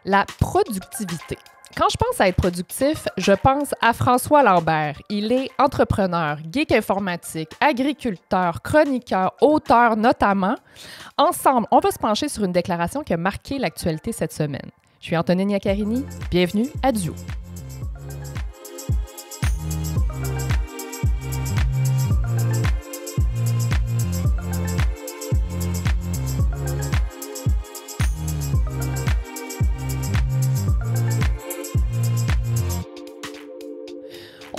La productivité. Quand je pense à être productif, je pense à François Lambert. Il est entrepreneur, geek informatique, agriculteur, chroniqueur, auteur notamment. Ensemble, on va se pencher sur une déclaration qui a marqué l'actualité cette semaine. Je suis Antonine Iaccarini. Bienvenue à Duo.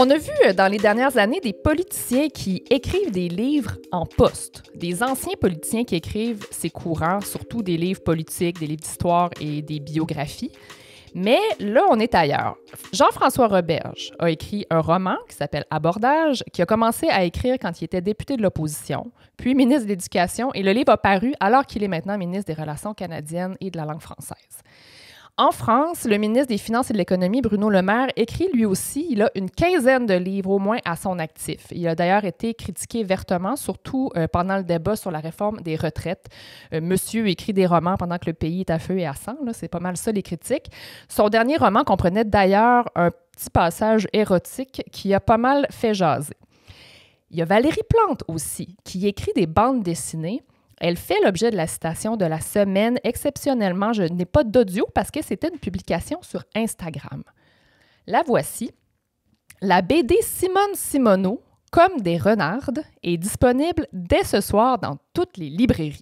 On a vu dans les dernières années des politiciens qui écrivent des livres en poste. Des anciens politiciens qui écrivent, c'est courant, surtout des livres politiques, des livres d'histoire et des biographies. Mais là, on est ailleurs. Jean-François Roberge a écrit un roman qui s'appelle Abordage, qui a commencé à écrire quand il était député de l'opposition, puis ministre de l'Éducation, et le livre a paru alors qu'il est maintenant ministre des Relations canadiennes et de la langue française. En France, le ministre des Finances et de l'Économie, Bruno Le Maire, écrit lui aussi. Il a une quinzaine de livres au moins à son actif. Il a d'ailleurs été critiqué vertement, surtout pendant le débat sur la réforme des retraites. Monsieur écrit des romans pendant que le pays est à feu et à sang. Là, c'est pas mal ça, les critiques. Son dernier roman comprenait d'ailleurs un petit passage érotique qui a pas mal fait jaser. Il y a Valérie Plante aussi, qui écrit des bandes dessinées. Elle fait l'objet de la citation de la semaine. Exceptionnellement, je n'ai pas d'audio parce que c'était une publication sur Instagram. La voici. La BD Simone Simoneau, comme des renardes, est disponible dès ce soir dans toutes les librairies.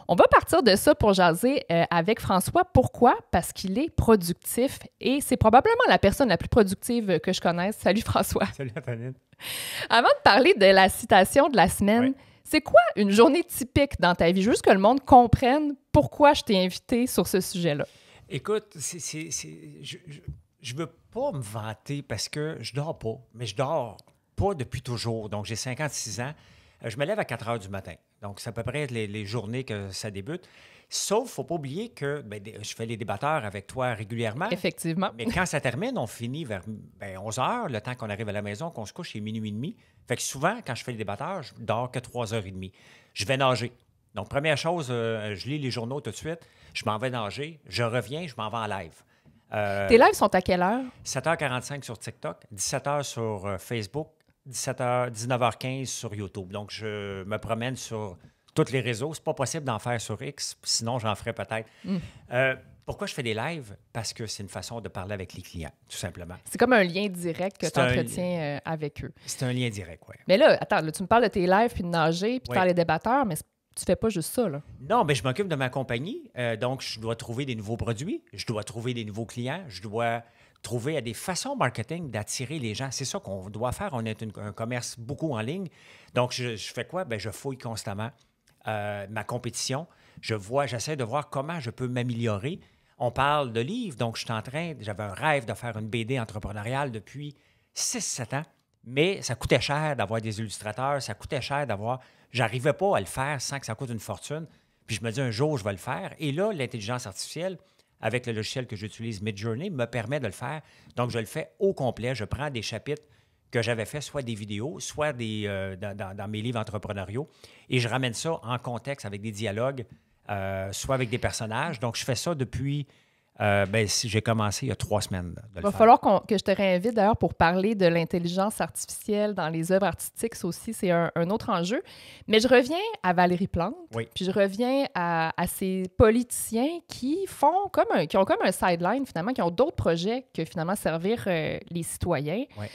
On va partir de ça pour jaser avec François. Pourquoi? Parce qu'il est productif et c'est probablement la personne la plus productive que je connaisse. Salut François. Salut Antonine. Avant de parler de la citation de la semaine, ouais. C'est quoi une journée typique dans ta vie? Juste que le monde comprenne pourquoi je t'ai invité sur ce sujet-là. Écoute, je veux pas me vanter parce que je dors pas, mais je dors pas depuis toujours. Donc, j'ai 56 ans. Je me lève à 4 heures du matin. Donc, c'est à peu près les journées que ça débute. Sauf, faut pas oublier que je fais les débatteurs avec toi régulièrement. Effectivement. Mais quand ça termine, on finit vers 11 heures, le temps qu'on arrive à la maison, qu'on se couche, c'est minuit et demi. Fait que souvent, quand je fais les débatteurs, je dors que 3h30. Je vais nager. Donc, première chose, je lis les journaux tout de suite. Je m'en vais nager. Je reviens, je m'en vais en live. Tes lives sont à quelle heure? 7h45 sur TikTok, 17h sur Facebook, 19h15 sur YouTube. Donc, je me promène sur tous les réseaux. C'est pas possible d'en faire sur X, sinon j'en ferais peut-être. Pourquoi je fais des lives? Parce que c'est une façon de parler avec les clients, tout simplement. C'est comme un lien direct que tu entretiens avec eux. C'est un lien direct, oui. Mais là, attends, là, tu me parles de tes lives, puis de nager, puis de faire les débatteurs, mais tu fais pas juste ça, là. Non, mais je m'occupe de ma compagnie. Donc, je dois trouver des nouveaux produits, je dois trouver des nouveaux clients, je dois trouver des façons marketing d'attirer les gens. C'est ça qu'on doit faire. On est un commerce beaucoup en ligne. Donc, je fais quoi? Je fouille constamment ma compétition. J'essaie de voir comment je peux m'améliorer. On parle de livres, donc j'avais un rêve de faire une BD entrepreneuriale depuis 6-7 ans, mais ça coûtait cher d'avoir des illustrateurs, ça coûtait cher j'arrivais pas à le faire sans que ça coûte une fortune. Puis je me dis, un jour, je vais le faire. Et là, l'intelligence artificielle, avec le logiciel que j'utilise, Midjourney, me permet de le faire. Donc, je le fais au complet. Je prends des chapitres que j'avais fait, soit des vidéos, soit dans mes livres entrepreneuriaux, et je ramène ça en contexte avec des dialogues, soit avec des personnages. Donc, je fais ça depuis... j'ai commencé il y a 3 semaines de le faire. Il va falloir que je te réinvite d'ailleurs pour parler de l'intelligence artificielle dans les œuvres artistiques. Ça aussi, c'est un autre enjeu. Mais je reviens à Valérie Plante, puis je reviens à ces politiciens qui ont comme un sideline, finalement, qui ont d'autres projets que finalement servir les citoyens. Oui.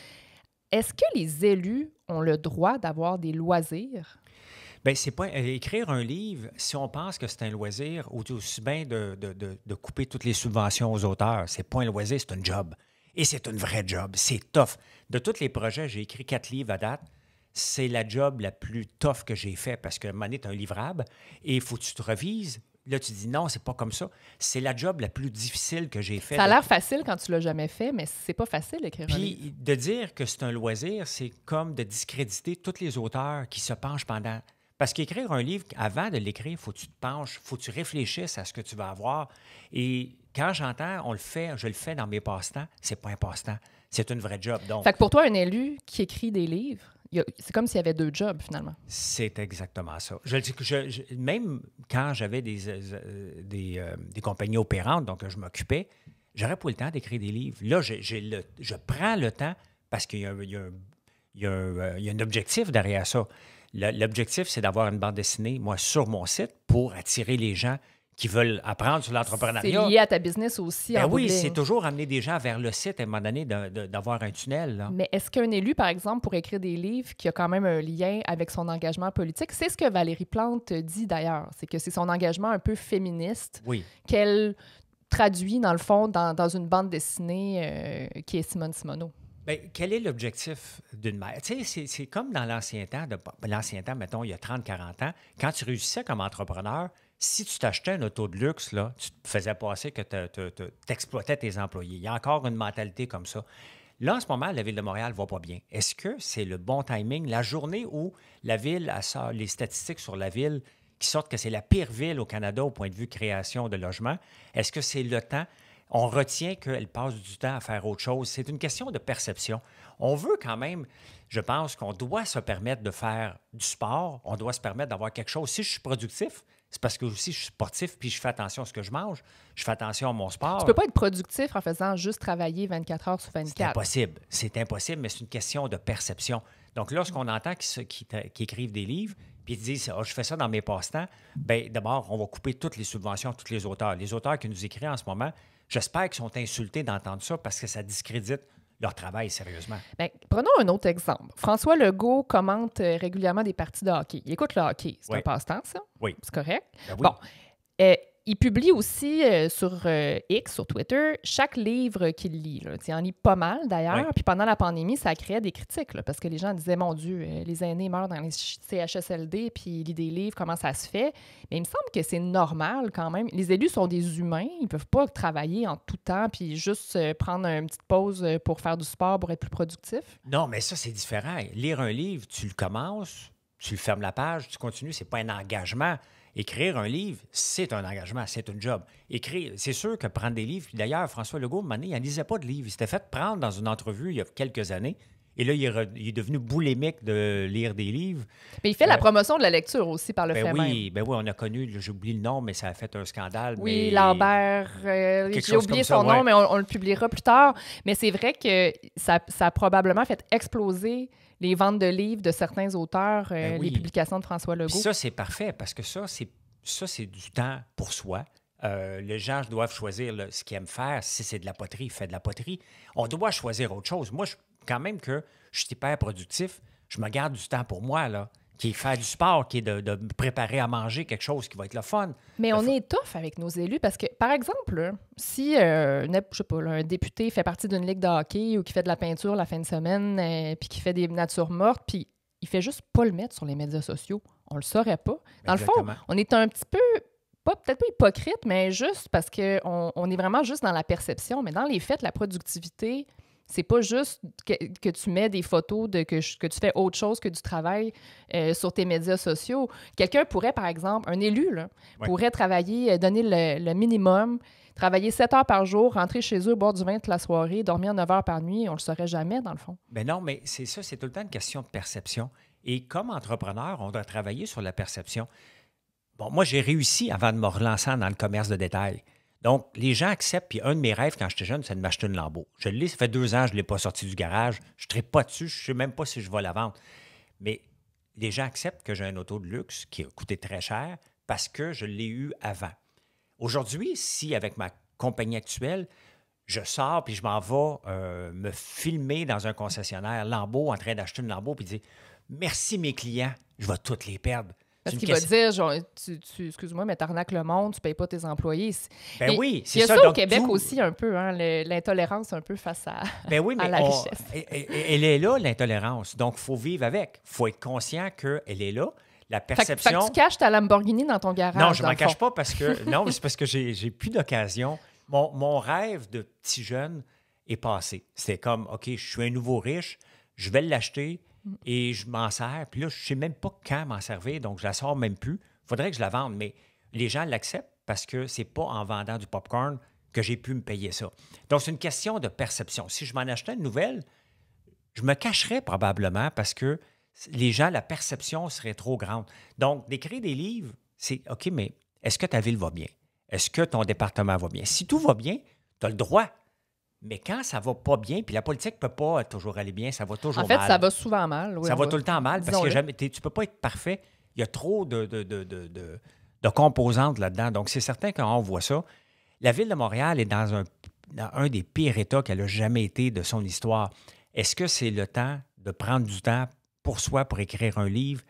Est-ce que les élus ont le droit d'avoir des loisirs? Bien, c'est pas écrire un livre, si on pense que c'est un loisir, aussi bien de couper toutes les subventions aux auteurs. C'est pas un loisir, c'est un job. Et c'est une vraie job. C'est tough. De tous les projets, j'ai écrit 4 livres à date. C'est la job la plus tough que j'ai fait parce que monnaie est un livrable et il faut que tu te revises. Là, tu dis non, c'est pas comme ça. C'est la job la plus difficile que j'ai faite. Ça a l'air facile quand tu l'as jamais fait, mais c'est pas facile d'écrire un livre. Puis de dire que c'est un loisir, c'est comme de discréditer tous les auteurs qui se penchent pendant... Parce qu'écrire un livre, avant de l'écrire, il faut que tu te penches, il faut que tu réfléchisses à ce que tu vas avoir. Et quand j'entends, je le fais dans mes passe-temps, c'est pas un passe-temps. C'est une vraie job. Donc. Fait que pour toi, un élu qui écrit des livres, C'est comme s'il y avait 2 jobs, finalement. C'est exactement ça. Même quand j'avais des compagnies opérantes, donc je m'occupais, j'aurais pas le temps d'écrire des livres. Là, je prends le temps parce qu'il y a un objectif derrière ça. L'objectif, c'est d'avoir une bande dessinée, moi, sur mon site pour attirer les gens qui veulent apprendre sur l'entrepreneuriat. C'est lié à ta business aussi. Ben en oui, bout de ligne. c'est toujours amener des gens vers le site à un moment donné d'avoir un tunnel. Là. Mais est-ce qu'un élu, par exemple, pour écrire des livres qui a quand même un lien avec son engagement politique, c'est ce que Valérie Plante dit d'ailleurs, c'est que c'est son engagement un peu féministe qu'elle traduit, dans le fond, dans une bande dessinée qui est Simone Simoneau. Bien, quel est l'objectif d'une mère? Tu sais, c'est comme dans l'ancien temps, mettons, il y a 30-40 ans, quand tu réussissais comme entrepreneur, si tu t'achetais un auto de luxe, là, tu te faisais passer que tu exploitais tes employés. Il y a encore une mentalité comme ça. Là, en ce moment, la Ville de Montréal ne va pas bien. Est-ce que c'est le bon timing? La journée où la Ville, les statistiques sur la Ville qui sortent que c'est la pire ville au Canada au point de vue création de logements, est-ce que c'est le temps? On retient qu'elle passe du temps à faire autre chose. C'est une question de perception. On veut quand même, je pense qu'on doit se permettre de faire du sport. On doit se permettre d'avoir quelque chose. Si je suis productif, c'est parce que aussi je suis sportif puis je fais attention à ce que je mange. Je fais attention à mon sport. Tu peux pas être productif en faisant juste travailler 24 heures sur 24. C'est impossible. C'est impossible, mais c'est une question de perception. Donc, lorsqu'on entend qui écrivent des livres puis ils disent je fais ça dans mes passe-temps, bien, d'abord, on va couper toutes les subventions à tous les auteurs. Les auteurs qui nous écrivent en ce moment, j'espère qu'ils sont insultés d'entendre ça parce que ça discrédite leur travail, sérieusement. Bien, prenons un autre exemple. François Legault commente régulièrement des parties de hockey. Il écoute le hockey. C'est un passe-temps, ça? Oui. C'est correct? Ben oui. Bon. Il publie aussi sur X, sur Twitter, chaque livre qu'il lit. Là. Il en lit pas mal, d'ailleurs. Oui. Puis pendant la pandémie, ça créait des critiques, là, parce que les gens disaient, mon Dieu, les aînés meurent dans les CHSLD, puis ils lisent des livres, comment ça se fait? Mais il me semble que c'est normal quand même. Les élus sont des humains. Ils peuvent pas travailler en tout temps, puis juste prendre une petite pause pour faire du sport, pour être plus productif. Non, mais ça, c'est différent. Lire un livre, tu le commences, tu le fermes la page, tu continues. C'est pas un engagement. Écrire un livre, c'est un engagement, c'est un job. Écrire, c'est sûr que prendre des livres, puis d'ailleurs, François Legault, il n'en lisait pas de livres. Il s'était fait prendre dans une entrevue il y a quelques années. Et là, il est devenu boulémique de lire des livres. Mais il fait la promotion de la lecture aussi par le fait même. Ben oui, on a connu, j'ai oublié le nom, mais ça a fait un scandale. Oui, mais... Lambert, j'ai oublié son nom, mais on le publiera plus tard. Mais c'est vrai que ça a probablement fait exploser les ventes de livres de certains auteurs, les publications de François Legault. Puis ça, c'est parfait, parce que ça, c'est du temps pour soi. Les gens doivent choisir ce qu'ils aiment faire. Si c'est de la poterie, fait de la poterie. On doit choisir autre chose. Moi, quand même que je suis hyper productif, je me garde du temps pour moi, là, qui est faire du sport, qui est de me préparer à manger quelque chose qui va être le fun. Mais on est tough avec nos élus parce que, par exemple, là, si je sais pas, là, un député fait partie d'une ligue de hockey ou qui fait de la peinture la fin de semaine, puis qui fait des natures mortes, puis il fait juste pas le mettre sur les médias sociaux, on le saurait pas. Dans Exactement. le fond, on est un petit peu, peut-être pas hypocrite, mais juste parce qu'on est vraiment juste dans la perception. Mais dans les faits, la productivité, c'est pas juste que tu mets des photos que tu fais autre chose que du travail sur tes médias sociaux. Quelqu'un pourrait, par exemple, un élu, là, pourrait travailler, donner le minimum, travailler 7 heures par jour, rentrer chez eux, boire du vin toute la soirée, dormir 9 heures par nuit. On le saurait jamais, dans le fond. Ben non, mais c'est ça, c'est tout le temps une question de perception. Et comme entrepreneur, on doit travailler sur la perception. Bon, moi, j'ai réussi avant de me relancer dans le commerce de détail. Donc, les gens acceptent. Puis un de mes rêves quand j'étais jeune, c'est de m'acheter une Lambo. Je l'ai, ça fait 2 ans, je ne l'ai pas sorti du garage. Je ne tripe pas dessus. Je ne sais même pas si je vais la vendre. Mais les gens acceptent que j'ai un auto de luxe qui a coûté très cher parce que je l'ai eu avant. Aujourd'hui, si avec ma compagnie actuelle, je sors puis je m'en vais me filmer dans un concessionnaire Lambo en train d'acheter une Lambo puis dire « Merci mes clients, je vais toutes les perdre ». Parce qu'il va dire, genre, excuse-moi, mais t'arnaques le monde, tu payes pas tes employés. Ben oui, c'est ça. Il y a ça au Québec aussi un peu, hein, l'intolérance un peu face à, à la richesse. Elle est là, l'intolérance. Donc, il faut vivre avec. Il faut être conscient qu'elle est là. La perception... Fait que tu caches ta Lamborghini dans ton garage. Non, je ne m'en cache pas parce que... Non, c'est parce que j'ai plus d'occasion. Mon rêve de petit jeune est passé. C'était comme, OK, je suis un nouveau riche, je vais l'acheter... Et je m'en sers. Puis là, je ne sais même pas quand m'en servir, donc je la sors même plus. Il faudrait que je la vende, mais les gens l'acceptent parce que c'est pas en vendant du popcorn que j'ai pu me payer ça. Donc, c'est une question de perception. Si je m'en achetais une nouvelle, je me cacherais probablement parce que les gens, la perception serait trop grande. Donc, d'écrire des livres, c'est OK, mais est-ce que ta ville va bien? Est-ce que ton département va bien? Si tout va bien, tu as le droit. Mais quand ça va pas bien, puis la politique ne peut pas toujours aller bien, ça va toujours En fait, mal. ça va souvent mal. Oui, Ça va tout le temps mal parce que tu ne peux pas être parfait. Il y a trop de composantes là-dedans. Donc, c'est certain quand on voit ça, la Ville de Montréal est dans un des pires états qu'elle a jamais été de son histoire. Est-ce que c'est le temps de prendre du temps pour soi pour écrire un livre?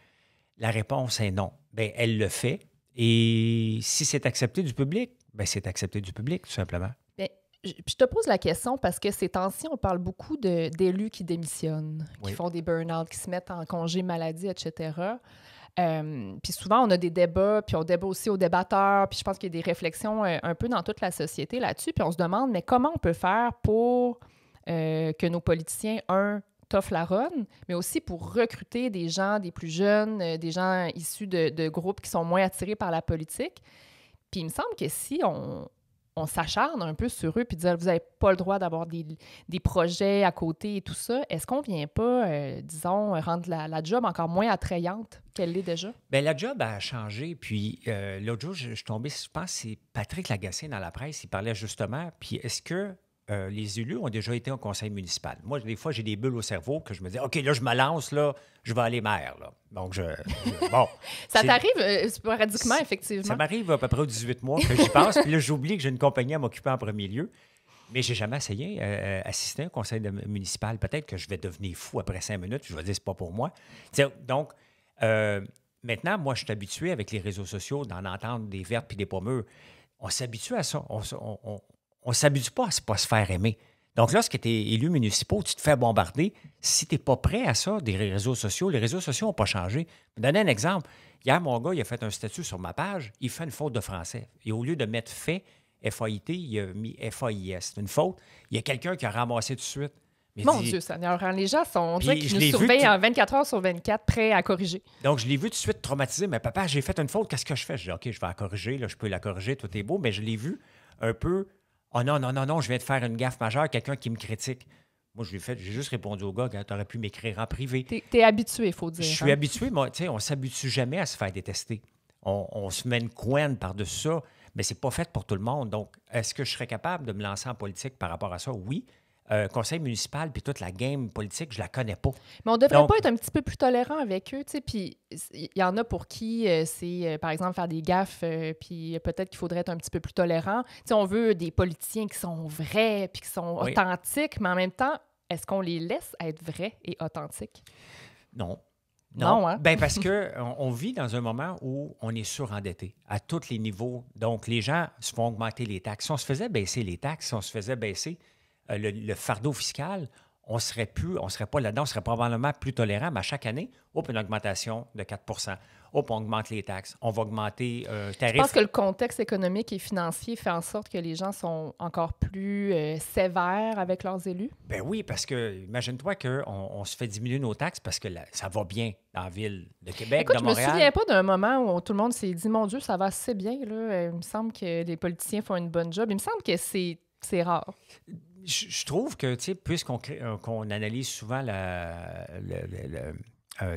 La réponse est non. Bien, elle le fait. Et si c'est accepté du public, bien, c'est accepté du public, tout simplement. Bien, je te pose la question parce que ces temps-ci, on parle beaucoup d'élus qui démissionnent, qui font des burn-out, qui se mettent en congé maladie, etc. Puis souvent, on a des débats, puis on débat aussi aux débatteurs, puis je pense qu'il y a des réflexions un peu dans toute la société là-dessus, puis on se demande, mais comment on peut faire pour que nos politiciens, t'offrent la run, mais aussi pour recruter des gens, des plus jeunes, des gens issus de groupes qui sont moins attirés par la politique. Puis il me semble que si on s'acharne un peu sur eux puis dire vous n'avez pas le droit d'avoir des projets à côté et tout ça, est-ce qu'on ne vient pas, disons, rendre la job encore moins attrayante qu'elle l'est déjà? Bien, la job a changé. Puis l'autre jour, je suis tombé, je pense que c'est Patrick Lagacé dans la presse, il parlait justement. Puis est-ce que les élus ont déjà été au conseil municipal? Moi, des fois, j'ai des bulles au cerveau que je me dis OK, là, je me lance, là, je vais aller maire. Là. Donc, bon. Ça t'arrive sporadiquement, effectivement? Ça m'arrive à peu près aux 18 mois que j'y pense. Puis là, j'oublie que j'ai une compagnie à m'occuper en premier lieu. Mais j'ai jamais essayé assister à un conseil municipal. Peut-être que je vais devenir fou après 5 minutes. Je vais dire c'est pas pour moi. Donc, maintenant, moi, je suis habitué avec les réseaux sociaux d'en entendre des vertes puis des pommures. On s'habitue à ça. On ne s'habitue pas à ne pas se faire aimer. Donc, lorsque tu es élu municipal, tu te fais bombarder. Si tu n'es pas prêt à ça, des réseaux sociaux, les réseaux sociaux n'ont pas changé. Je vais donner un exemple. Hier, mon gars, il a fait un statut sur ma page. Il fait une faute de français. Et au lieu de mettre fait, F-A-I-T, il a mis F-A-I-S. C'est une faute. Il y a quelqu'un qui a ramassé tout de suite. Mais Mon Dieu Seigneur, les gens sont qui nous surveillent en 24 heures sur 24, prêts à corriger. Donc, je l'ai vu tout de suite traumatisé. Mais papa, j'ai fait une faute, qu'est-ce que je fais? Je dis, OK, je vais la corriger, là, je peux la corriger, tout est beau. Mais je l'ai vu un peu. Oh non, je viens de faire une gaffe majeure, quelqu'un qui me critique. Moi, j'ai juste répondu au gars, tu aurais pu m'écrire en privé. T'es habitué, il faut dire. Je suis habitué, mais on ne s'habitue jamais à se faire détester. On se met une couenne par-dessus ça, mais c'est pas fait pour tout le monde. Donc, est-ce que je serais capable de me lancer en politique par rapport à ça? Oui. Conseil municipal, puis toute la game politique, je la connais pas. Mais on devrait pas être un petit peu plus tolérant avec eux, tu sais, puis il y en a pour qui c'est, par exemple, faire des gaffes, puis peut-être qu'il faudrait être un petit peu plus tolérant. Tu sais, on veut des politiciens qui sont vrais, puis qui sont authentiques, mais en même temps, est-ce qu'on les laisse être vrais et authentiques? Non. Non, hein? Ben parce qu'on vit dans un moment où on est surendetté à tous les niveaux. Donc, les gens se font augmenter les taxes. Si on se faisait baisser les taxes, si on se faisait baisser le fardeau fiscal, on ne serait pas là-dedans, on serait probablement plus tolérant, mais à chaque année, une augmentation de 4 on augmente les taxes, on va augmenter tarifs. Je pense que le contexte économique et financier fait en sorte que les gens sont encore plus sévères avec leurs élus. Ben oui, parce que imagine-toi qu'on se fait diminuer nos taxes parce que ça va bien dans la ville de Québec, Écoute, de Montréal. Je me souviens pas d'un moment où tout le monde s'est dit « Mon Dieu, ça va assez bien. » Il me semble que les politiciens font une bonne job. Il me semble que c'est rare. Je trouve que, tu sais, puisqu'on qu'on analyse souvent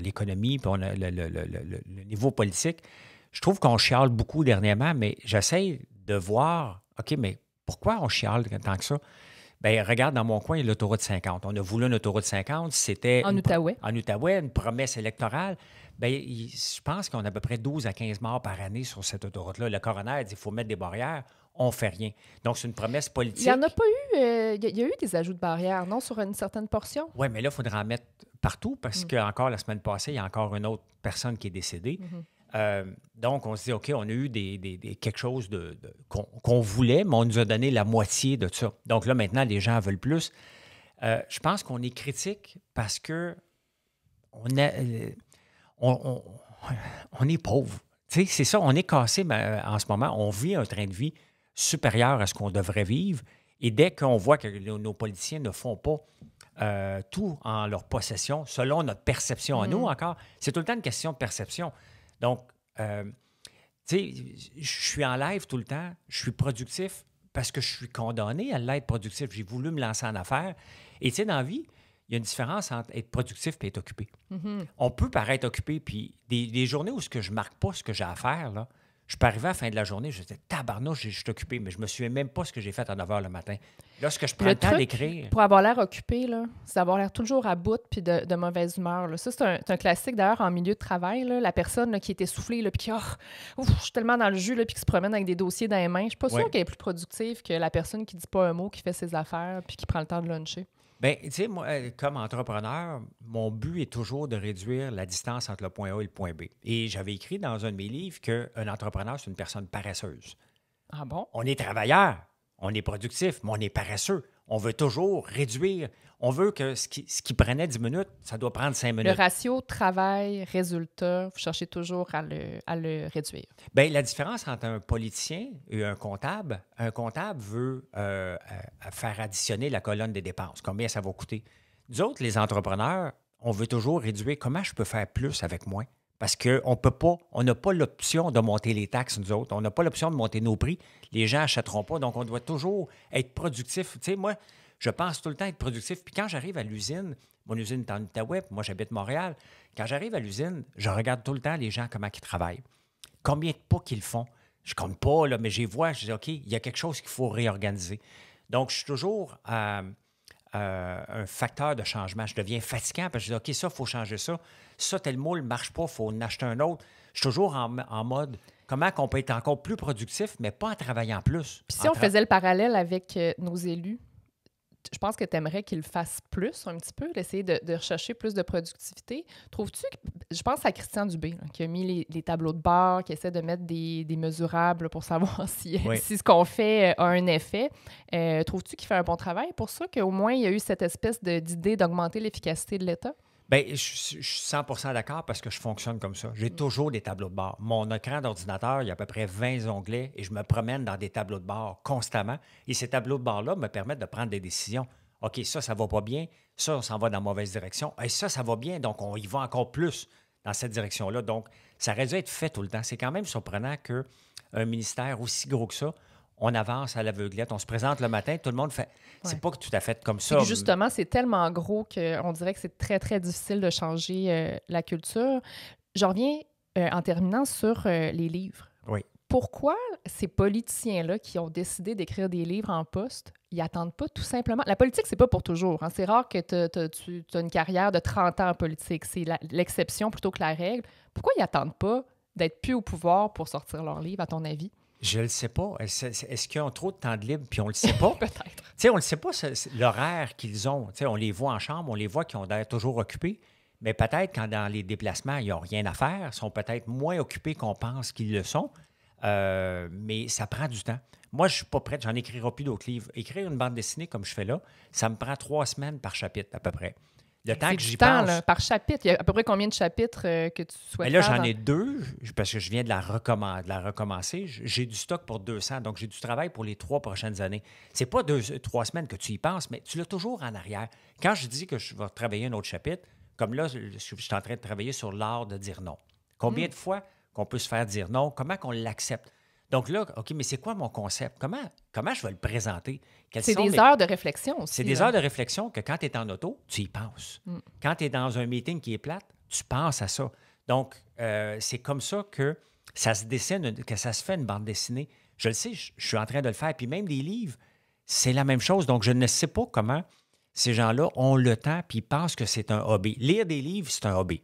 l'économie puis le niveau politique, je trouve qu'on chiale beaucoup dernièrement, mais j'essaie de voir, OK, mais pourquoi on chiale tant que ça? Bien, regarde, dans mon coin, il y a l'autoroute 50. On a voulu une autoroute 50, c'était... En Outaouais. En Outaouais, une promesse électorale. Bien, je pense qu'on a à peu près 12 à 15 morts par année sur cette autoroute-là. Le coroner dit qu'il faut mettre des barrières. On ne fait rien. Donc, c'est une promesse politique. Il n'y en a pas eu... Il y a eu des ajouts de barrières, non, sur une certaine portion? Oui, mais là, il faudra en mettre partout parce qu'encore la semaine passée, il y a encore une autre personne qui est décédée. Donc, on se dit, OK, on a eu quelque chose qu'on voulait, mais on nous a donné la moitié de ça. Donc là, maintenant, les gens veulent plus. Je pense qu'on est critique parce que on est pauvre. Tu sais, c'est ça, on est cassé en ce moment. On vit un train de vie supérieur à ce qu'on devrait vivre. Et dès qu'on voit que nos politiciens ne font pas tout en leur possession, selon notre perception à nous encore, c'est tout le temps une question de perception. Donc, tu sais, je suis en live tout le temps, je suis productif parce que je suis condamné à l'être productif. J'ai voulu me lancer en affaires. Et tu sais, dans la vie, il y a une différence entre être productif et être occupé. Mhm. On peut paraître occupé, puis des journées où je ne marque pas ce que j'ai à faire, là, je peux arriver à la fin de la journée, je dis tabarnouche, je suis occupé, mais je ne me souviens même pas ce que j'ai fait à 9 h le matin. Lorsque je prends le temps truc, d'écrire. pour avoir l'air occupé, là, c'est d'avoir l'air toujours à bout puis de mauvaise humeur. Là. Ça, c'est un classique d'ailleurs en milieu de travail. Là, la personne là, qui est essoufflée puis qui je suis tellement dans le jus puis qui se promène avec des dossiers dans les mains. Je suis pas sûre qu'elle est plus productive que la personne qui dit pas un mot, qui fait ses affaires puis qui prend le temps de luncher. Bien, tu sais, moi, comme entrepreneur, mon but est toujours de réduire la distance entre le point A et le point B. Et j'avais écrit dans un de mes livres qu'un entrepreneur, c'est une personne paresseuse. Ah bon? On est travailleur, on est productif, mais on est paresseux. On veut toujours réduire. On veut que ce qui prenait 10 minutes, ça doit prendre 5 minutes. Le ratio travail-résultat, vous cherchez toujours à le réduire. Bien, la différence entre un politicien et un comptable veut faire additionner la colonne des dépenses. Combien ça va coûter? Nous autres, les entrepreneurs, on veut toujours réduire comment je peux faire plus avec moins. Parce qu'on peut pas, on n'a pas l'option de monter les taxes, nous autres. On n'a pas l'option de monter nos prix. Les gens n'achèteront pas. Donc, on doit toujours être productif. Tu sais, moi, je pense tout le temps être productif. Puis quand j'arrive à l'usine, mon usine est en Outaouais, moi, j'habite Montréal. Quand j'arrive à l'usine, je regarde tout le temps les gens, comment ils travaillent. Combien de pas qu'ils font? Je compte pas, là, mais je les vois. Je dis, OK, il y a quelque chose qu'il faut réorganiser. Donc, je suis toujours un facteur de changement. Je deviens fatigant parce que je dis, OK, ça, il faut changer ça. Ça, tel moule ne marche pas, il faut en acheter un autre. Je suis toujours en mode, comment on peut être encore plus productif, mais pas en travaillant plus. Puis si on faisait le parallèle avec nos élus, je pense que tu aimerais qu'ils le fassent plus, un petit peu, d'essayer de rechercher plus de productivité. Trouves-tu, je pense à Christian Dubé, là, qui a mis les tableaux de bord, qui essaie de mettre des mesurables pour savoir si ce qu'on fait a un effet. Trouves-tu qu'il fait un bon travail pour ça, qu'au moins il y a eu cette espèce d'idée d'augmenter l'efficacité de l'État? Bien, je suis 100% d'accord parce que je fonctionne comme ça. J'ai toujours des tableaux de bord. Mon écran d'ordinateur, il y a à peu près 20 onglets et je me promène dans des tableaux de bord constamment. Et ces tableaux de bord-là me permettent de prendre des décisions. OK, ça va pas bien. Ça, on s'en va dans la mauvaise direction. Et ça va bien. Donc, on y va encore plus dans cette direction-là. Donc, ça aurait dû être fait tout le temps. C'est quand même surprenant qu'un ministère aussi gros que ça, on avance à l'aveuglette, on se présente le matin, tout le monde fait... C'est pas tout à fait comme ça. Et justement, c'est tellement gros qu'on dirait que c'est très, très difficile de changer la culture. Je reviens en terminant sur les livres. Oui. Pourquoi ces politiciens-là qui ont décidé d'écrire des livres en poste, ils n'attendent pas tout simplement... La politique, c'est pas pour toujours. Hein. C'est rare que tu as une carrière de 30 ans en politique. C'est l'exception plutôt que la règle. Pourquoi ils n'attendent pas d'être plus au pouvoir pour sortir leurs livres, à ton avis? Je ne le sais pas. Est-ce qu'ils ont trop de temps de libre puis on le sait pas? Peut-être. Tu sais, on le sait pas, l'horaire qu'ils ont. Tu sais, on les voit en chambre, on les voit qui ont l'air toujours occupés, mais peut-être quand dans les déplacements, ils n'ont rien à faire, ils sont peut-être moins occupés qu'on pense qu'ils le sont, mais ça prend du temps. Moi, je ne suis pas prête, j'en écrirai plus d'autres livres. Écrire une bande dessinée comme je fais là, ça me prend 3 semaines par chapitre à peu près. Le temps que j'y pense. Là, par chapitre. Il y a à peu près combien de chapitres que tu souhaites faire? Là, faire j'en ai 2, parce que je viens de la recommencer. J'ai du stock pour 200, donc j'ai du travail pour les 3 prochaines années. C'est pas 3 semaines que tu y penses, mais tu l'as toujours en arrière. Quand je dis que je vais travailler un autre chapitre, comme là, je suis en train de travailler sur l'art de dire non. Combien de fois qu'on peut se faire dire non? Comment qu'on l'accepte? Donc là, OK, mais c'est quoi mon concept? Comment je vais le présenter? C'est des heures de réflexion aussi. C'est des heures de réflexion que quand tu es en auto, tu y penses. Quand tu es dans un meeting qui est plate, tu penses à ça. Donc, c'est comme ça que ça se dessine, que ça se fait une bande dessinée. Je le sais, je suis en train de le faire. Puis même des livres, c'est la même chose. Donc, je ne sais pas comment ces gens-là ont le temps puis ils pensent que c'est un hobby. Lire des livres, c'est un hobby.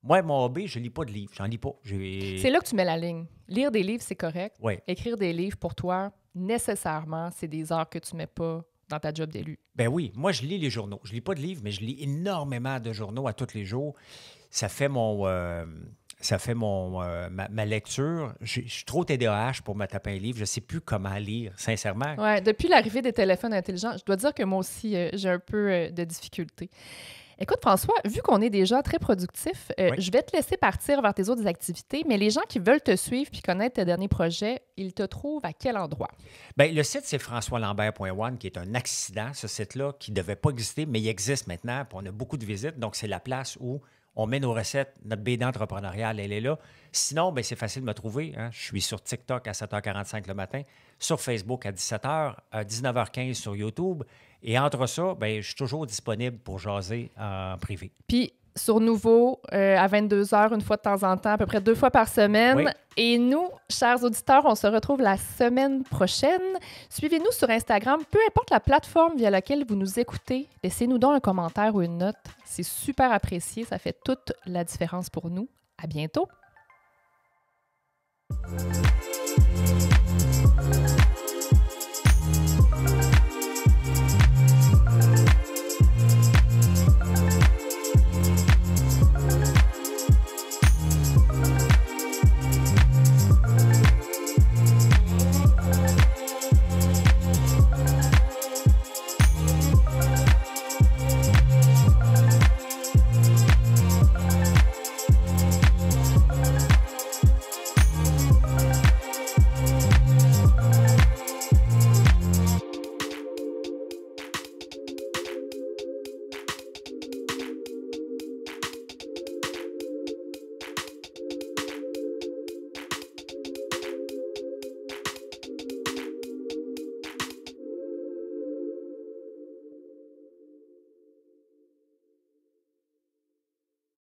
Moi, mon hobby, je ne lis pas de livres. J'en lis pas. C'est là que tu mets la ligne. Lire des livres, c'est correct. Oui. Écrire des livres, pour toi, nécessairement, c'est des heures que tu ne mets pas dans ta job d'élu. Ben oui. Moi, je lis les journaux. Je ne lis pas de livres, mais je lis énormément de journaux à tous les jours. Ça fait ma lecture. Je suis trop TDAH pour me taper un livre. Je ne sais plus comment lire, sincèrement. Ouais, depuis l'arrivée des téléphones intelligents, je dois dire que moi aussi, j'ai un peu de difficultés. Écoute, François, vu qu'on est déjà très productif, je vais te laisser partir vers tes autres activités, mais les gens qui veulent te suivre puis connaître tes derniers projets, ils te trouvent à quel endroit? Bien, le site, c'est françoislambert.one, qui est un accident, ce site-là, qui ne devait pas exister, mais il existe maintenant, puis on a beaucoup de visites, donc c'est la place où On met nos recettes, notre BD entrepreneuriale, elle est là. Sinon, ben, c'est facile de me trouver. Hein. Je suis sur TikTok à 7h45 le matin, sur Facebook à 17h, à 19h15 sur YouTube. Et entre ça, ben, je suis toujours disponible pour jaser en privé. Puis, sur Nouveau, à 22h, une fois de temps en temps, à peu près 2 fois par semaine. Oui. Et nous, chers auditeurs, on se retrouve la semaine prochaine. Suivez-nous sur Instagram, peu importe la plateforme via laquelle vous nous écoutez. Laissez-nous donc un commentaire ou une note. C'est super apprécié. Ça fait toute la différence pour nous. À bientôt!